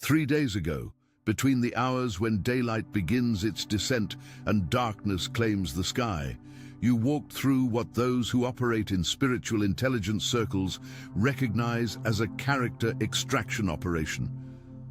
3 days ago, between the hours when daylight begins its descent and darkness claims the sky, you walked through what those who operate in spiritual intelligence circles recognize as a character extraction operation,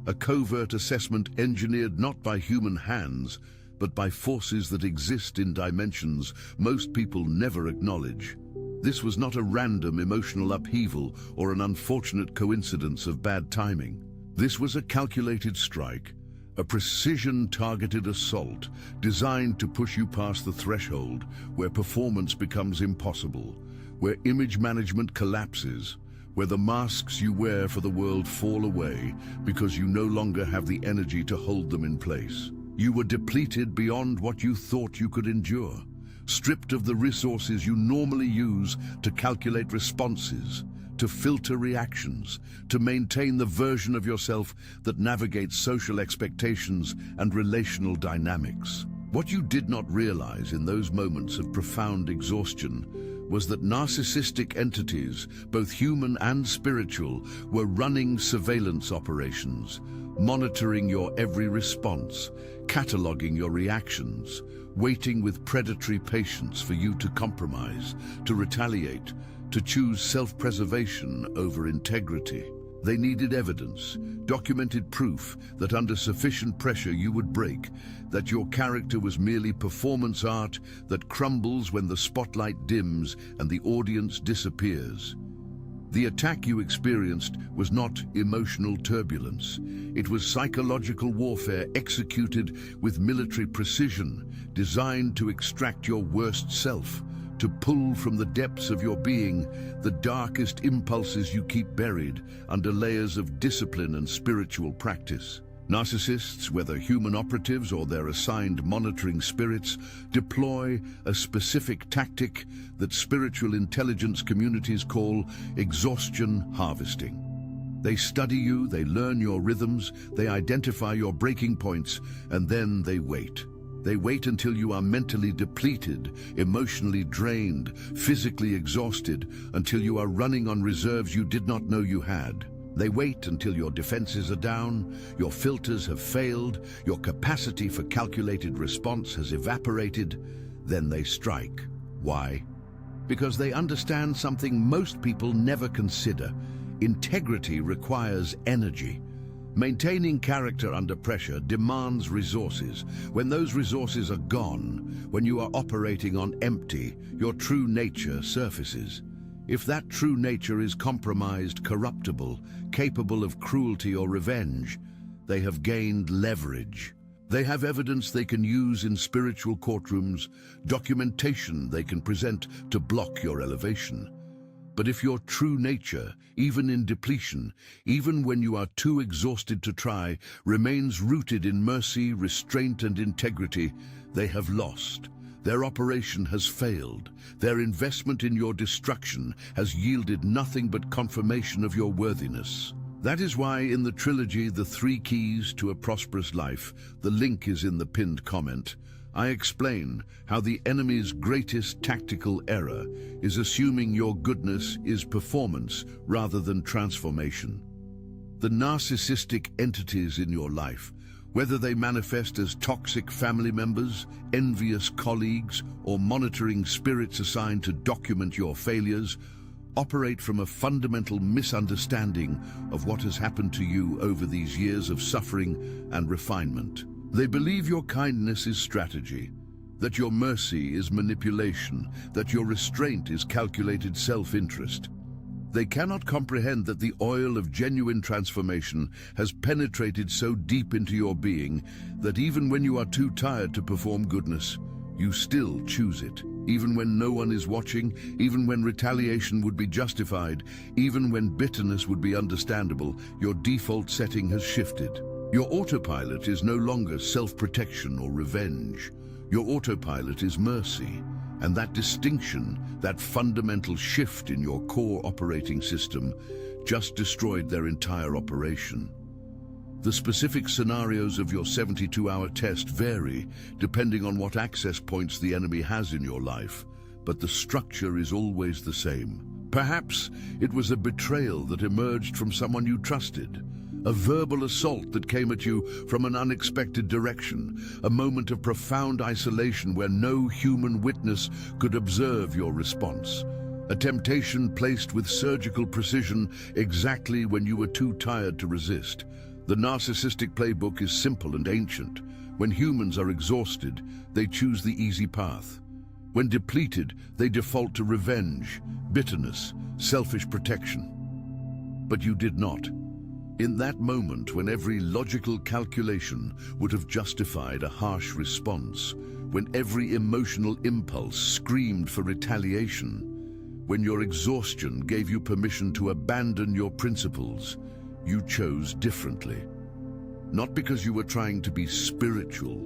a covert assessment engineered not by human hands, but by forces that exist in dimensions most people never acknowledge. This was not a random emotional upheaval or an unfortunate coincidence of bad timing. This was a calculated strike, a precision-targeted assault designed to push you past the threshold where performance becomes impossible, where image management collapses, where the masks you wear for the world fall away because you no longer have the energy to hold them in place. You were depleted beyond what you thought you could endure, stripped of the resources you normally use to calculate responses, to filter reactions, to maintain the version of yourself that navigates social expectations and relational dynamics. What you did not realize in those moments of profound exhaustion was that narcissistic entities, both human and spiritual, were running surveillance operations, monitoring your every response, cataloging your reactions, waiting with predatory patience for you to compromise, to retaliate, to choose self-preservation over integrity. They needed evidence, documented proof that under sufficient pressure you would break, that your character was merely performance art that crumbles when the spotlight dims and the audience disappears. The attack you experienced was not emotional turbulence. It was psychological warfare executed with military precision, designed to extract your worst self, to pull from the depths of your being the darkest impulses you keep buried under layers of discipline and spiritual practice. Narcissists, whether human operatives or their assigned monitoring spirits, deploy a specific tactic that spiritual intelligence communities call exhaustion harvesting. They study you, they learn your rhythms, they identify your breaking points, and then they wait. They wait until you are mentally depleted, emotionally drained, physically exhausted, until you are running on reserves you did not know you had. They wait until your defenses are down, your filters have failed, your capacity for calculated response has evaporated. Then they strike. Why? Because they understand something most people never consider. Integrity requires energy. Maintaining character under pressure demands resources. When those resources are gone, when you are operating on empty, your true nature surfaces. If that true nature is compromised, corruptible, capable of cruelty or revenge, they have gained leverage. They have evidence they can use in spiritual courtrooms, documentation they can present to block your elevation. But if your true nature, even in depletion, even when you are too exhausted to try, remains rooted in mercy, restraint, and integrity, they have lost. Their operation has failed. Their investment in your destruction has yielded nothing but confirmation of your worthiness. That is why in the trilogy, The 3 Keys to a Prosperous Life, the link is in the pinned comment, I explain how the enemy's greatest tactical error is assuming your goodness is performance rather than transformation. The narcissistic entities in your life, whether they manifest as toxic family members, envious colleagues, or monitoring spirits assigned to document your failures, operate from a fundamental misunderstanding of what has happened to you over these years of suffering and refinement. They believe your kindness is strategy, that your mercy is manipulation, that your restraint is calculated self-interest. They cannot comprehend that the oil of genuine transformation has penetrated so deep into your being that even when you are too tired to perform goodness, you still choose it. Even when no one is watching, even when retaliation would be justified, even when bitterness would be understandable, your default setting has shifted. Your autopilot is no longer self-protection or revenge. Your autopilot is mercy. And that distinction, that fundamental shift in your core operating system, just destroyed their entire operation. The specific scenarios of your 72-hour test vary depending on what access points the enemy has in your life, but the structure is always the same. Perhaps it was a betrayal that emerged from someone you trusted, a verbal assault that came at you from an unexpected direction, a moment of profound isolation where no human witness could observe your response, a temptation placed with surgical precision exactly when you were too tired to resist. The narcissistic playbook is simple and ancient. When humans are exhausted, they choose the easy path. When depleted, they default to revenge, bitterness, selfish protection. But you did not. In that moment, when every logical calculation would have justified a harsh response, when every emotional impulse screamed for retaliation, when your exhaustion gave you permission to abandon your principles, you chose differently. Not because you were trying to be spiritual,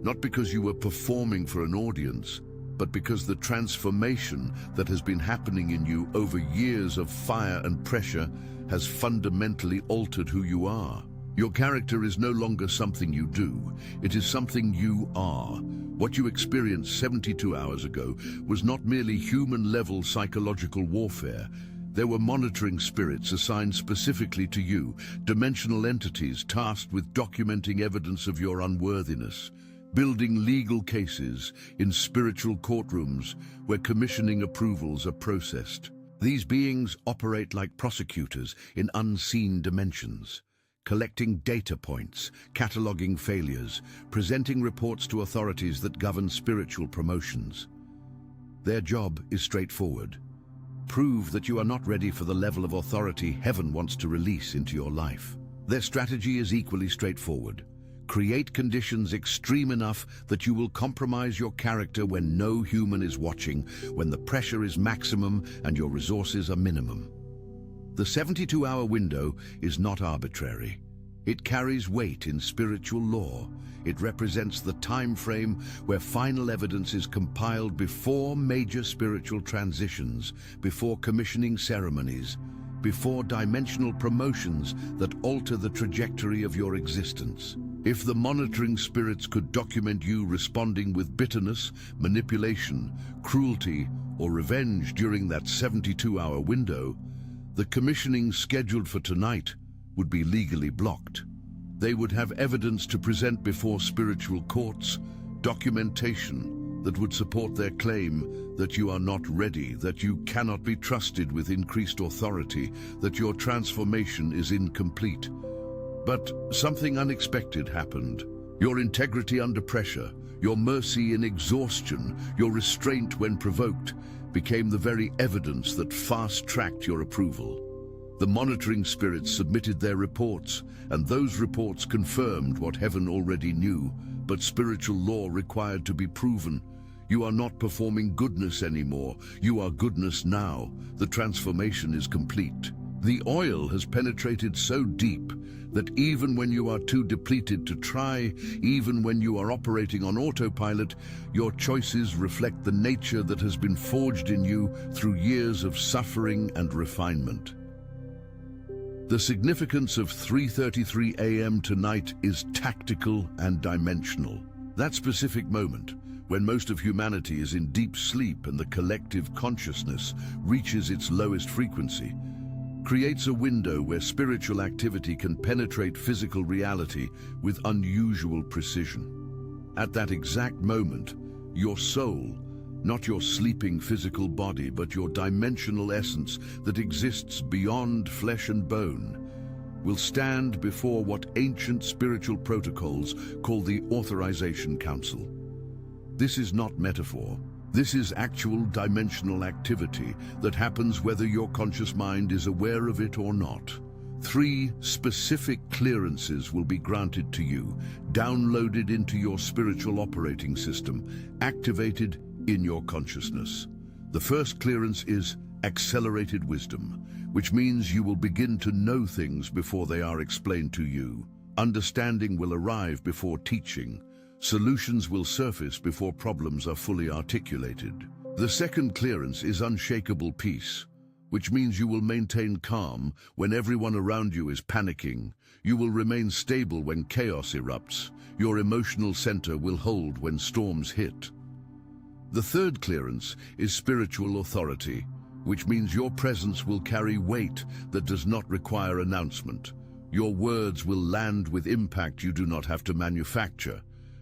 not because you were performing for an audience, but because the transformation that has been happening in you over years of fire and pressure has fundamentally altered who you are. Your character is no longer something you do, it is something you are. What you experienced 72 hours ago was not merely human-level psychological warfare. There were monitoring spirits assigned specifically to you, dimensional entities tasked with documenting evidence of your unworthiness, building legal cases in spiritual courtrooms where commissioning approvals are processed. These beings operate like prosecutors in unseen dimensions, collecting data points, cataloging failures, presenting reports to authorities that govern spiritual promotions. Their job is straightforward. Prove that you are not ready for the level of authority heaven wants to release into your life. Their strategy is equally straightforward. Create conditions extreme enough that you will compromise your character when no human is watching, when the pressure is maximum and your resources are minimum. The 72-hour window is not arbitrary. It carries weight in spiritual law. It represents the time frame where final evidence is compiled before major spiritual transitions, before commissioning ceremonies, before dimensional promotions that alter the trajectory of your existence. If the monitoring spirits could document you responding with bitterness, manipulation, cruelty, or revenge during that 72-hour window, the commissioning scheduled for tonight would be legally blocked. They would have evidence to present before spiritual courts, documentation that would support their claim that you are not ready, that you cannot be trusted with increased authority, that your transformation is incomplete. But something unexpected happened. Your integrity under pressure, your mercy in exhaustion, your restraint when provoked, became the very evidence that fast-tracked your approval. The monitoring spirits submitted their reports, and those reports confirmed what heaven already knew, but spiritual law required to be proven. You are not performing goodness anymore. You are goodness now. The transformation is complete. The oil has penetrated so deep that even when you are too depleted to try, even when you are operating on autopilot, your choices reflect the nature that has been forged in you through years of suffering and refinement. The significance of 3:33 a.m. tonight is tactical and dimensional. That specific moment, when most of humanity is in deep sleep and the collective consciousness reaches its lowest frequency, creates a window where spiritual activity can penetrate physical reality with unusual precision. At that exact moment, your soul, not your sleeping physical body, but your dimensional essence that exists beyond flesh and bone, will stand before what ancient spiritual protocols call the Authorization Council. This is not metaphor. This is actual dimensional activity that happens whether your conscious mind is aware of it or not. 3 specific clearances will be granted to you, downloaded into your spiritual operating system, activated in your consciousness. The first clearance is accelerated wisdom, which means you will begin to know things before they are explained to you. Understanding will arrive before teaching. Solutions will surface before problems are fully articulated. The second clearance is unshakable peace, which means you will maintain calm when everyone around you is panicking. You will remain stable when chaos erupts. Your emotional center will hold when storms hit. The third clearance is spiritual authority, which means your presence will carry weight that does not require announcement. Your words will land with impact you do not have to manufacture.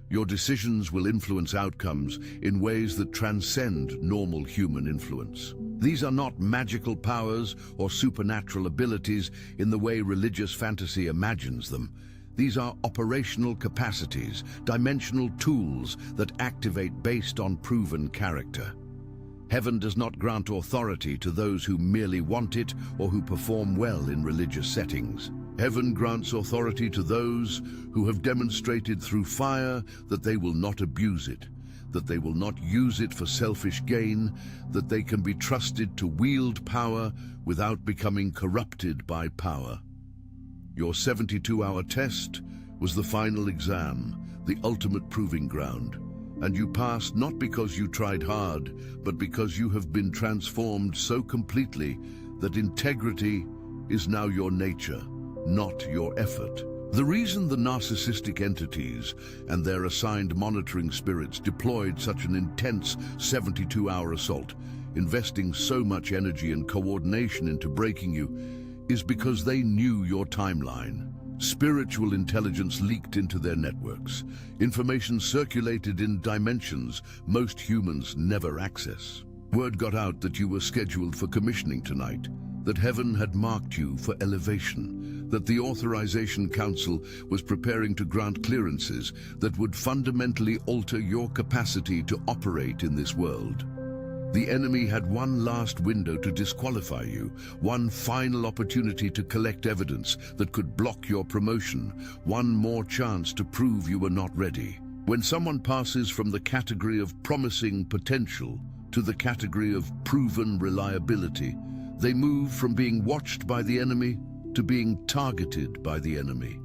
Your decisions will influence outcomes in ways that transcend normal human influence. These are not magical powers or supernatural abilities in the way religious fantasy imagines them. These are operational capacities, dimensional tools that activate based on proven character. Heaven does not grant authority to those who merely want it or who perform well in religious settings. Heaven grants authority to those who have demonstrated through fire that they will not abuse it, that they will not use it for selfish gain, that they can be trusted to wield power without becoming corrupted by power. Your 72-hour test was the final exam, the ultimate proving ground. And you passed not because you tried hard, but because you have been transformed so completely that integrity is now your nature, not your effort. The reason the narcissistic entities and their assigned monitoring spirits deployed such an intense 72-hour assault, investing so much energy and coordination into breaking you, is because they knew your timeline. Spiritual intelligence leaked into their networks. Information circulated in dimensions most humans never access. Word got out that you were scheduled for commissioning tonight, that heaven had marked you for elevation, that the Authorization Council was preparing to grant clearances that would fundamentally alter your capacity to operate in this world. The enemy had one last window to disqualify you, one final opportunity to collect evidence that could block your promotion, one more chance to prove you were not ready. When someone passes from the category of promising potential to the category of proven reliability, they move from being watched by the enemy to being targeted by the enemy.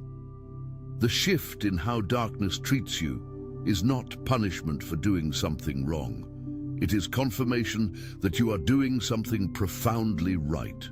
The shift in how darkness treats you is not punishment for doing something wrong. It is confirmation that you are doing something profoundly right.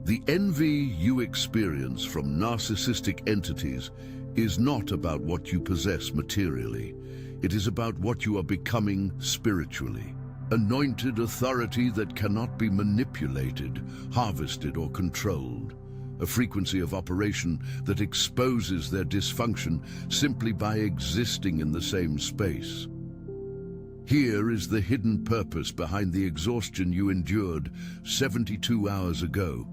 The envy you experience from narcissistic entities is not about what you possess materially. It is about what you are becoming spiritually. Anointed authority that cannot be manipulated, harvested, or controlled. A frequency of operation that exposes their dysfunction simply by existing in the same space. Here is the hidden purpose behind the exhaustion you endured 72 hours ago.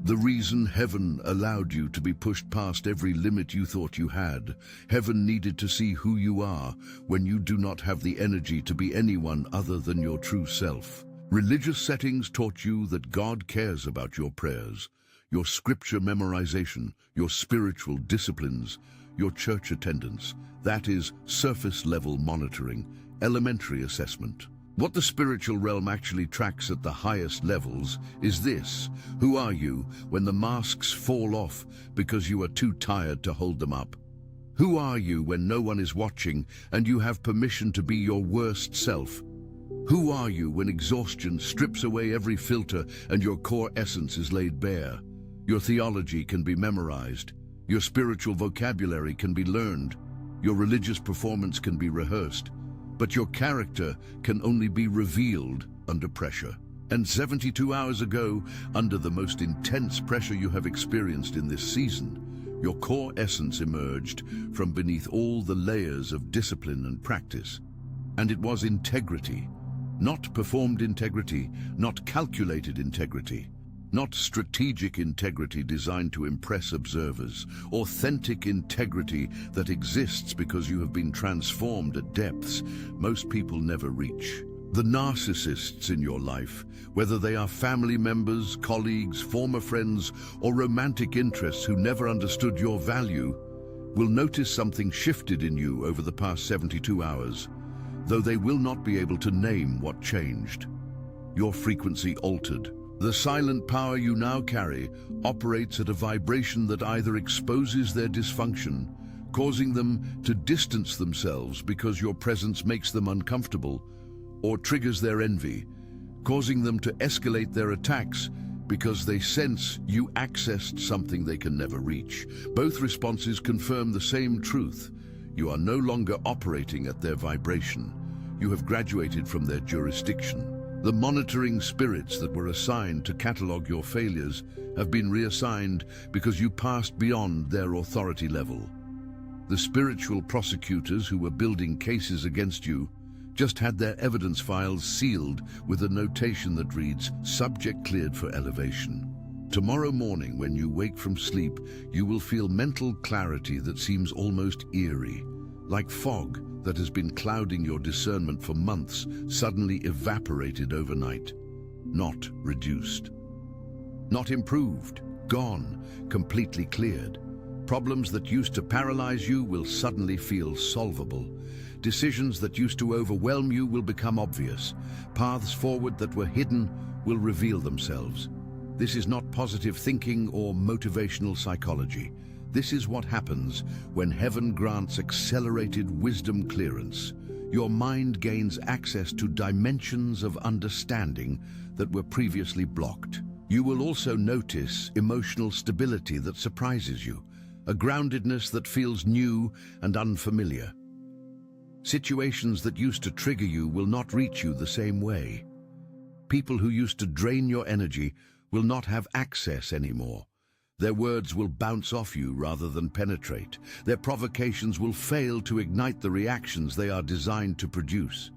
The reason heaven allowed you to be pushed past every limit you thought you had. Heaven needed to see who you are when you do not have the energy to be anyone other than your true self. Religious settings taught you that God cares about your prayers, your scripture memorization, your spiritual disciplines, your church attendance. That is surface-level monitoring, elementary assessment. What the spiritual realm actually tracks at the highest levels is this: who are you when the masks fall off because you are too tired to hold them up? Who are you when no one is watching and you have permission to be your worst self? Who are you when exhaustion strips away every filter and your core essence is laid bare? Your theology can be memorized, your spiritual vocabulary can be learned, your religious performance can be rehearsed, but your character can only be revealed under pressure. And 72 hours ago, under the most intense pressure you have experienced in this season, your core essence emerged from beneath all the layers of discipline and practice. And it was integrity, not performed integrity, not calculated integrity, not strategic integrity designed to impress observers, authentic integrity that exists because you have been transformed at depths most people never reach. The narcissists in your life, whether they are family members, colleagues, former friends, or romantic interests who never understood your value, will notice something shifted in you over the past 72 hours, though they will not be able to name what changed. Your frequency altered. The silent power you now carry operates at a vibration that either exposes their dysfunction, causing them to distance themselves because your presence makes them uncomfortable, or triggers their envy, causing them to escalate their attacks because they sense you accessed something they can never reach. Both responses confirm the same truth. You are no longer operating at their vibration. You have graduated from their jurisdiction. The monitoring spirits that were assigned to catalog your failures have been reassigned because you passed beyond their authority level. The spiritual prosecutors who were building cases against you just had their evidence files sealed with a notation that reads, "Subject cleared for elevation." Tomorrow morning, when you wake from sleep, you will feel mental clarity that seems almost eerie, like fog that has been clouding your discernment for months, suddenly evaporated overnight. Not reduced. Not improved. Gone. Completely cleared. Problems that used to paralyze you will suddenly feel solvable. Decisions that used to overwhelm you will become obvious. Paths forward that were hidden will reveal themselves. This is not positive thinking or motivational psychology. This is what happens when heaven grants accelerated wisdom clearance. Your mind gains access to dimensions of understanding that were previously blocked. You will also notice emotional stability that surprises you, a groundedness that feels new and unfamiliar. Situations that used to trigger you will not reach you the same way. People who used to drain your energy will not have access anymore. Their words will bounce off you rather than penetrate. Their provocations will fail to ignite the reactions they are designed to produce.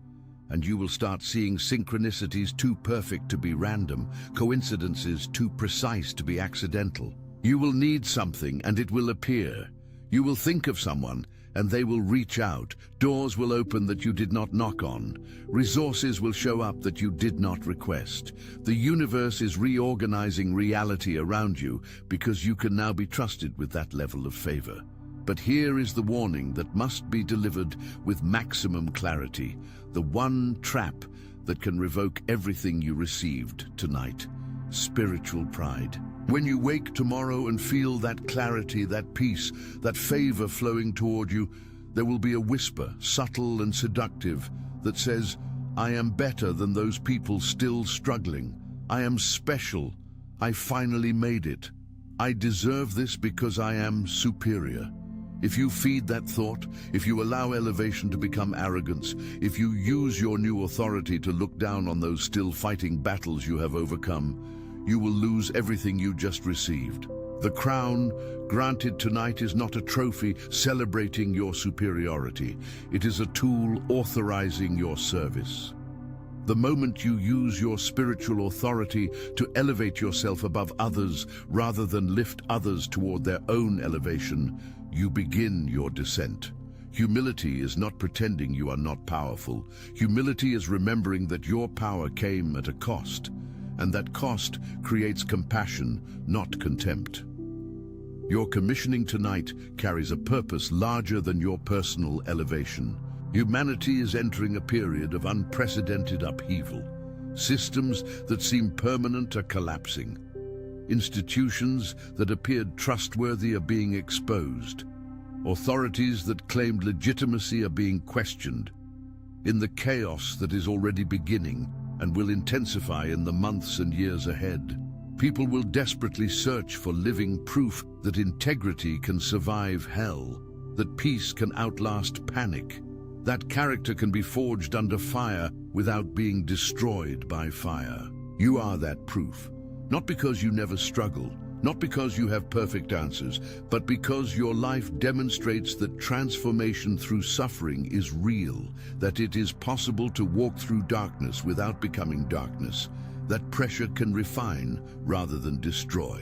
And you will start seeing synchronicities too perfect to be random, coincidences too precise to be accidental. You will need something and it will appear. You will think of someone and they will reach out. Doors will open that you did not knock on. Resources will show up that you did not request. The universe is reorganizing reality around you because you can now be trusted with that level of favor. But here is the warning that must be delivered with maximum clarity. The one trap that can revoke everything you received tonight: spiritual pride. When you wake tomorrow and feel that clarity, that peace, that favor flowing toward you, there will be a whisper, subtle and seductive, that says, "I am better than those people still struggling. I am special. I finally made it. I deserve this because I am superior." If you feed that thought, if you allow elevation to become arrogance, if you use your new authority to look down on those still fighting battles you have overcome, you will lose everything you just received. The crown granted tonight is not a trophy celebrating your superiority. It is a tool authorizing your service. The moment you use your spiritual authority to elevate yourself above others rather than lift others toward their own elevation, you begin your descent. Humility is not pretending you are not powerful. Humility is remembering that your power came at a cost, and that cost creates compassion, not contempt. Your commissioning tonight carries a purpose larger than your personal elevation. Humanity is entering a period of unprecedented upheaval. Systems that seem permanent are collapsing. Institutions that appeared trustworthy are being exposed. Authorities that claimed legitimacy are being questioned. In the chaos that is already beginning and will intensify in the months and years ahead, people will desperately search for living proof that integrity can survive hell, that peace can outlast panic, that character can be forged under fire without being destroyed by fire. You are that proof. Not because you never struggle, not because you have perfect answers, but because your life demonstrates that transformation through suffering is real, that it is possible to walk through darkness without becoming darkness, that pressure can refine rather than destroy.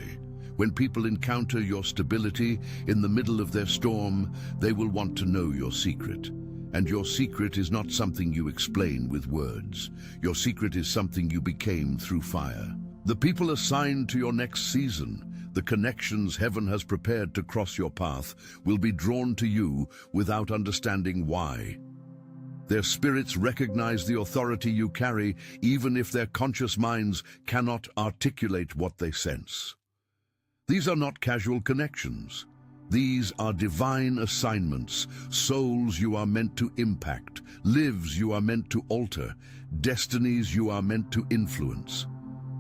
When people encounter your stability in the middle of their storm, they will want to know your secret. And your secret is not something you explain with words. Your secret is something you became through fire. The people assigned to your next season, the connections heaven has prepared to cross your path, will be drawn to you without understanding why. Their spirits recognize the authority you carry, even if their conscious minds cannot articulate what they sense. These are not casual connections. These are divine assignments, souls you are meant to impact, lives you are meant to alter, destinies you are meant to influence.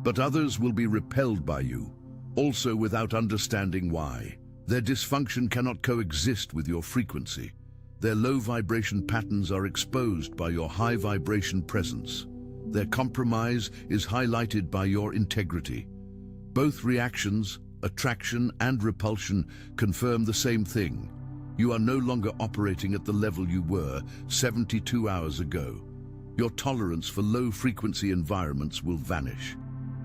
But others will be repelled by you, also without understanding why. Their dysfunction cannot coexist with your frequency. Their low vibration patterns are exposed by your high vibration presence. Their compromise is highlighted by your integrity. Both reactions, attraction and repulsion, confirm the same thing. You are no longer operating at the level you were 72 hours ago. Your tolerance for low-frequency environments will vanish.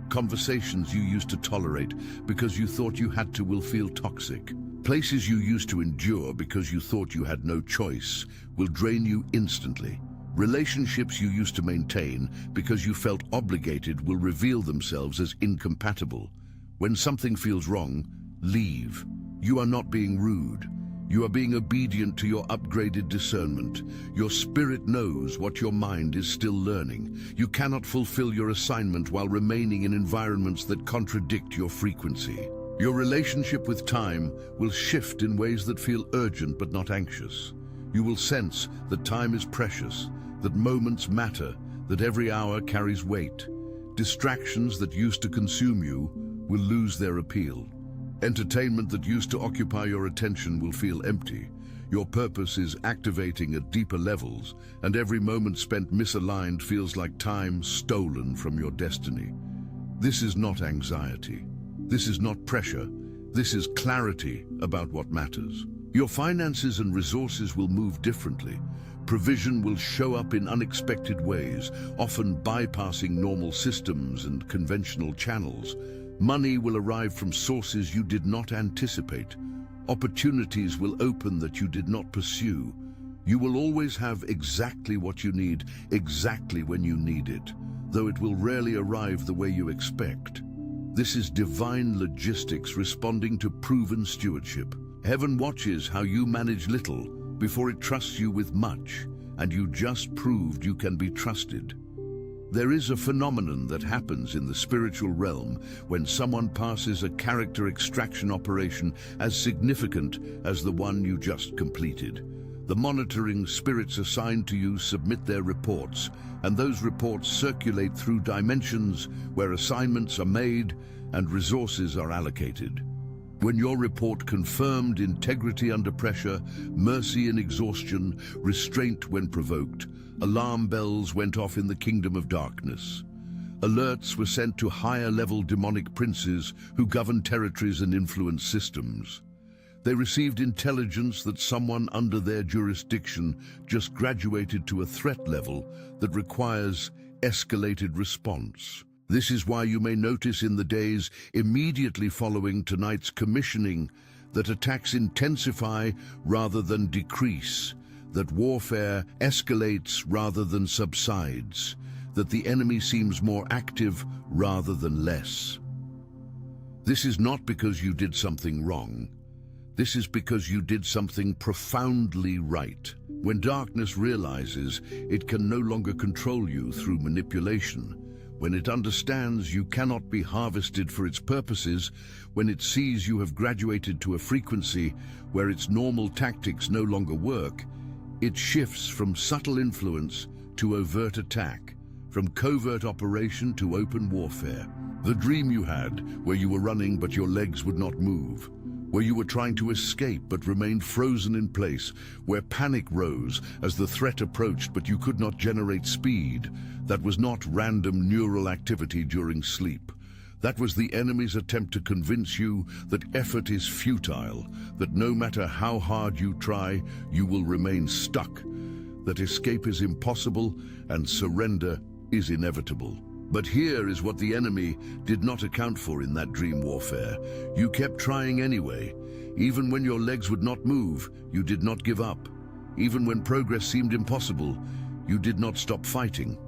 Conversations you used to tolerate because you thought you had to will feel toxic. Places you used to endure because you thought you had no choice will drain you instantly. Relationships you used to maintain because you felt obligated will reveal themselves as incompatible. When something feels wrong, leave. You are not being rude. You are being obedient to your upgraded discernment. Your spirit knows what your mind is still learning. You cannot fulfill your assignment while remaining in environments that contradict your frequency. Your relationship with time will shift in ways that feel urgent but not anxious. You will sense that time is precious, that moments matter, that every hour carries weight. Distractions that used to consume you will lose their appeal. Entertainment that used to occupy your attention will feel empty. Your purpose is activating at deeper levels, and every moment spent misaligned feels like time stolen from your destiny. This is not anxiety. This is not pressure. This is clarity about what matters. Your finances and resources will move differently. Provision will show up in unexpected ways, often bypassing normal systems and conventional channels. Money will arrive from sources you did not anticipate. Opportunities will open that you did not pursue. You will always have exactly what you need, exactly when you need it, though it will rarely arrive the way you expect. This is divine logistics responding to proven stewardship. Heaven watches how you manage little before it trusts you with much, and you just proved you can be trusted. There is a phenomenon that happens in the spiritual realm when someone passes a character extraction operation as significant as the one you just completed. The monitoring spirits assigned to you submit their reports, and those reports circulate through dimensions where assignments are made and resources are allocated. When your report confirmed integrity under pressure, mercy in exhaustion, restraint when provoked, alarm bells went off in the kingdom of darkness. Alerts were sent to higher-level demonic princes who govern territories and influence systems. They received intelligence that someone under their jurisdiction just graduated to a threat level that requires escalated response. This is why you may notice in the days immediately following tonight's commissioning that attacks intensify rather than decrease, that warfare escalates rather than subsides, that the enemy seems more active rather than less. This is not because you did something wrong. This is because you did something profoundly right. When darkness realizes it can no longer control you through manipulation, when it understands you cannot be harvested for its purposes, when it sees you have graduated to a frequency where its normal tactics no longer work, it shifts from subtle influence to overt attack, from covert operation to open warfare. The dream you had, where you were running but your legs would not move, where you were trying to escape but remained frozen in place, where panic rose as the threat approached but you could not generate speed, that was not random neural activity during sleep. That was the enemy's attempt to convince you that effort is futile, that no matter how hard you try, you will remain stuck, that escape is impossible and surrender is inevitable. But here is what the enemy did not account for in that dream warfare. You kept trying anyway. Even when your legs would not move, you did not give up. Even when progress seemed impossible, you did not stop fighting.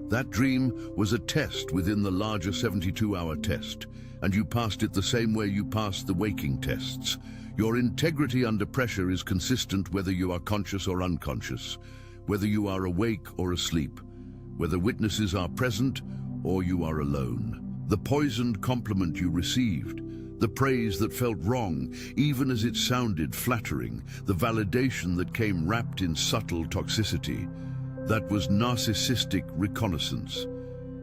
That dream was a test within the larger 72-hour test, and you passed it the same way you passed the waking tests. Your integrity under pressure is consistent whether you are conscious or unconscious, whether you are awake or asleep, whether witnesses are present or you are alone. The poisoned compliment you received, the praise that felt wrong, even as it sounded flattering, the validation that came wrapped in subtle toxicity, that was narcissistic reconnaissance.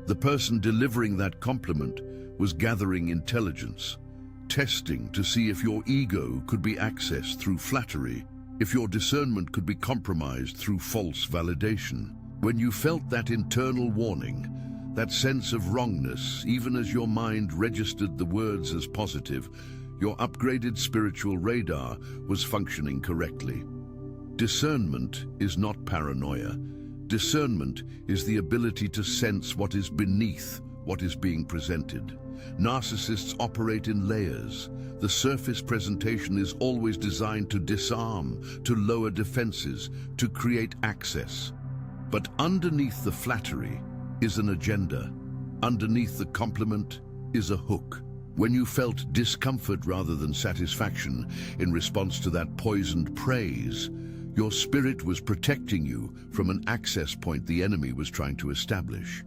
The person delivering that compliment was gathering intelligence, testing to see if your ego could be accessed through flattery, if your discernment could be compromised through false validation. When you felt that internal warning, that sense of wrongness, even as your mind registered the words as positive, your upgraded spiritual radar was functioning correctly. Discernment is not paranoia. Discernment is the ability to sense what is beneath what is being presented. Narcissists operate in layers. The surface presentation is always designed to disarm, to lower defenses, to create access. But underneath the flattery is an agenda. Underneath the compliment is a hook. When you felt discomfort rather than satisfaction in response to that poisoned praise, your spirit was protecting you from an access point the enemy was trying to establish.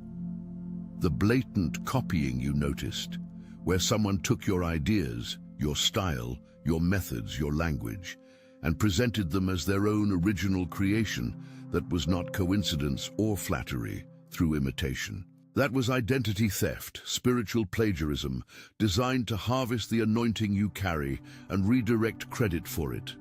The blatant copying you noticed, where someone took your ideas, your style, your methods, your language, and presented them as their own original creation that was not coincidence or flattery through imitation. That was identity theft, spiritual plagiarism, designed to harvest the anointing you carry and redirect credit for it.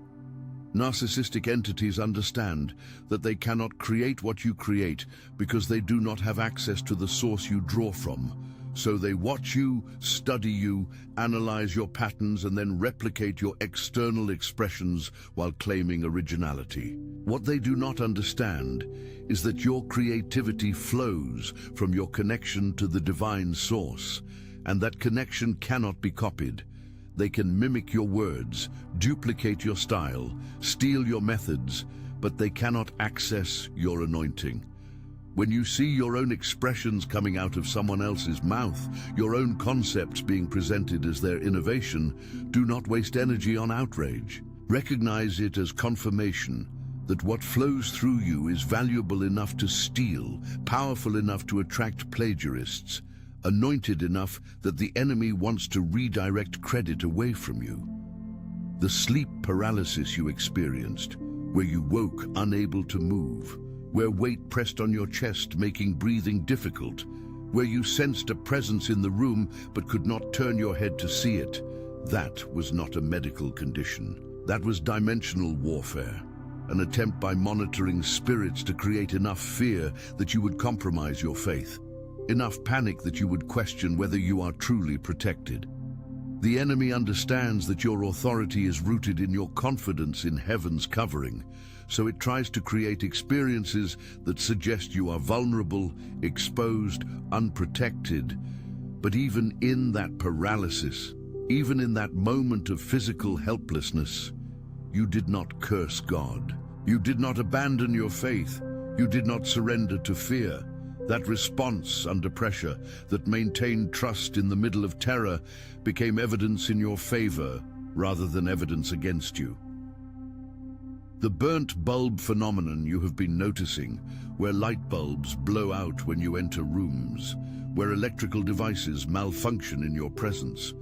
Narcissistic entities understand that they cannot create what you create because they do not have access to the source you draw from. So they watch you, study you, analyze your patterns, and then replicate your external expressions while claiming originality. What they do not understand is that your creativity flows from your connection to the divine source, and that connection cannot be copied. They can mimic your words, duplicate your style, steal your methods, but they cannot access your anointing. When you see your own expressions coming out of someone else's mouth, your own concepts being presented as their innovation, do not waste energy on outrage. Recognize it as confirmation that what flows through you is valuable enough to steal, powerful enough to attract plagiarists, anointed enough that the enemy wants to redirect credit away from you. The sleep paralysis you experienced, where you woke unable to move, where weight pressed on your chest making breathing difficult, where you sensed a presence in the room but could not turn your head to see it, that was not a medical condition. That was dimensional warfare, an attempt by monitoring spirits to create enough fear that you would compromise your faith. Enough panic that you would question whether you are truly protected. The enemy understands that your authority is rooted in your confidence in heaven's covering, so it tries to create experiences that suggest you are vulnerable, exposed, unprotected. But even in that paralysis, even in that moment of physical helplessness, you did not curse God. You did not abandon your faith. You did not surrender to fear. That response under pressure, that maintained trust in the middle of terror, became evidence in your favor rather than evidence against you. The burnt bulb phenomenon you have been noticing, where light bulbs blow out when you enter rooms, where electrical devices malfunction in your presence,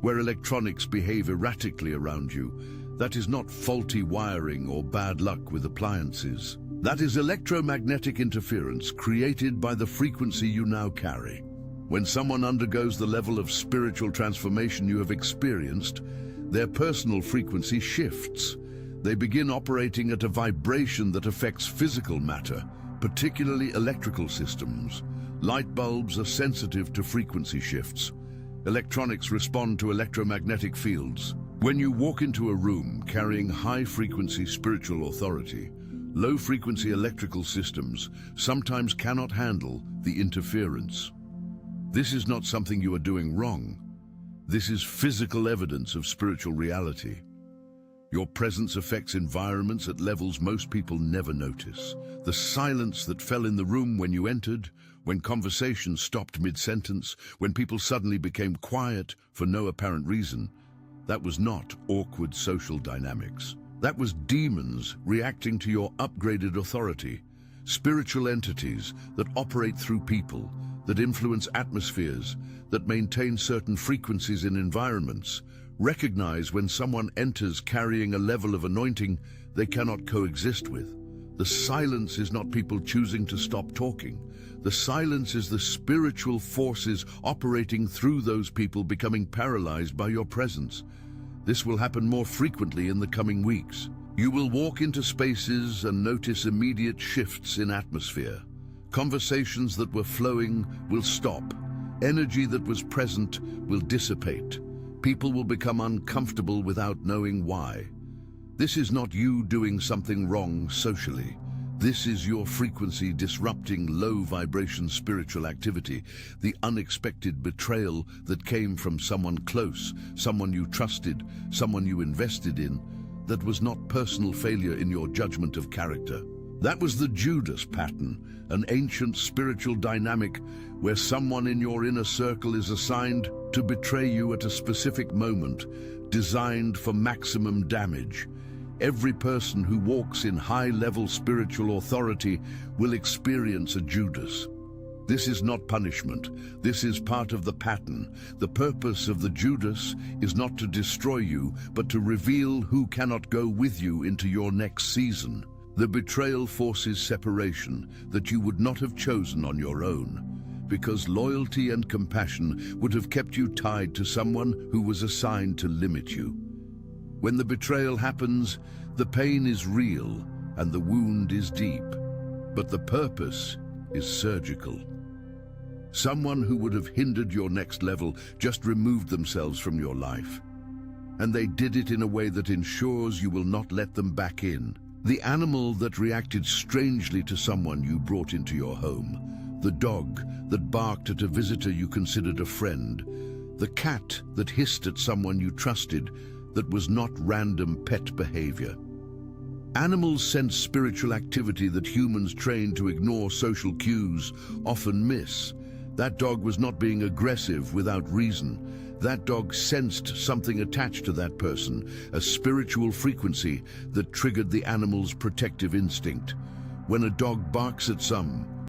where electronics behave erratically around you, that is not faulty wiring or bad luck with appliances. That is electromagnetic interference created by the frequency you now carry. When someone undergoes the level of spiritual transformation you have experienced, their personal frequency shifts. They begin operating at a vibration that affects physical matter, particularly electrical systems. Light bulbs are sensitive to frequency shifts. Electronics respond to electromagnetic fields. When you walk into a room carrying high-frequency spiritual authority, low-frequency electrical systems sometimes cannot handle the interference. This is not something you are doing wrong. This is physical evidence of spiritual reality. Your presence affects environments at levels most people never notice. The silence that fell in the room when you entered, when conversations stopped mid-sentence, when people suddenly became quiet for no apparent reason, that was not awkward social dynamics. That was demons reacting to your upgraded authority, spiritual entities that operate through people, that influence atmospheres, that maintain certain frequencies in environments. Recognize when someone enters carrying a level of anointing they cannot coexist with. The silence is not people choosing to stop talking. The silence is the spiritual forces operating through those people becoming paralyzed by your presence. This will happen more frequently in the coming weeks. You will walk into spaces and notice immediate shifts in atmosphere. Conversations that were flowing will stop. Energy that was present will dissipate. People will become uncomfortable without knowing why. This is not you doing something wrong socially. This is your frequency disrupting low-vibration spiritual activity, the unexpected betrayal that came from someone close, someone you trusted, someone you invested in, that was not personal failure in your judgment of character. That was the Judas pattern, an ancient spiritual dynamic where someone in your inner circle is assigned to betray you at a specific moment, designed for maximum damage. Every person who walks in high-level spiritual authority will experience a Judas. This is not punishment. This is part of the pattern. The purpose of the Judas is not to destroy you, but to reveal who cannot go with you into your next season. The betrayal forces separation that you would not have chosen on your own, because loyalty and compassion would have kept you tied to someone who was assigned to limit you. When the betrayal happens, the pain is real and the wound is deep, but the purpose is surgical. Someone who would have hindered your next level just removed themselves from your life. And they did it in a way that ensures you will not let them back in. The animal that reacted strangely to someone you brought into your home. The dog that barked at a visitor you considered a friend. The cat that hissed at someone you trusted, that was not random pet behavior. Animals sense spiritual activity that humans trained to ignore social cues often miss. That dog was not being aggressive without reason. That dog sensed something attached to that person, a spiritual frequency that triggered the animal's protective instinct. When a dog barks at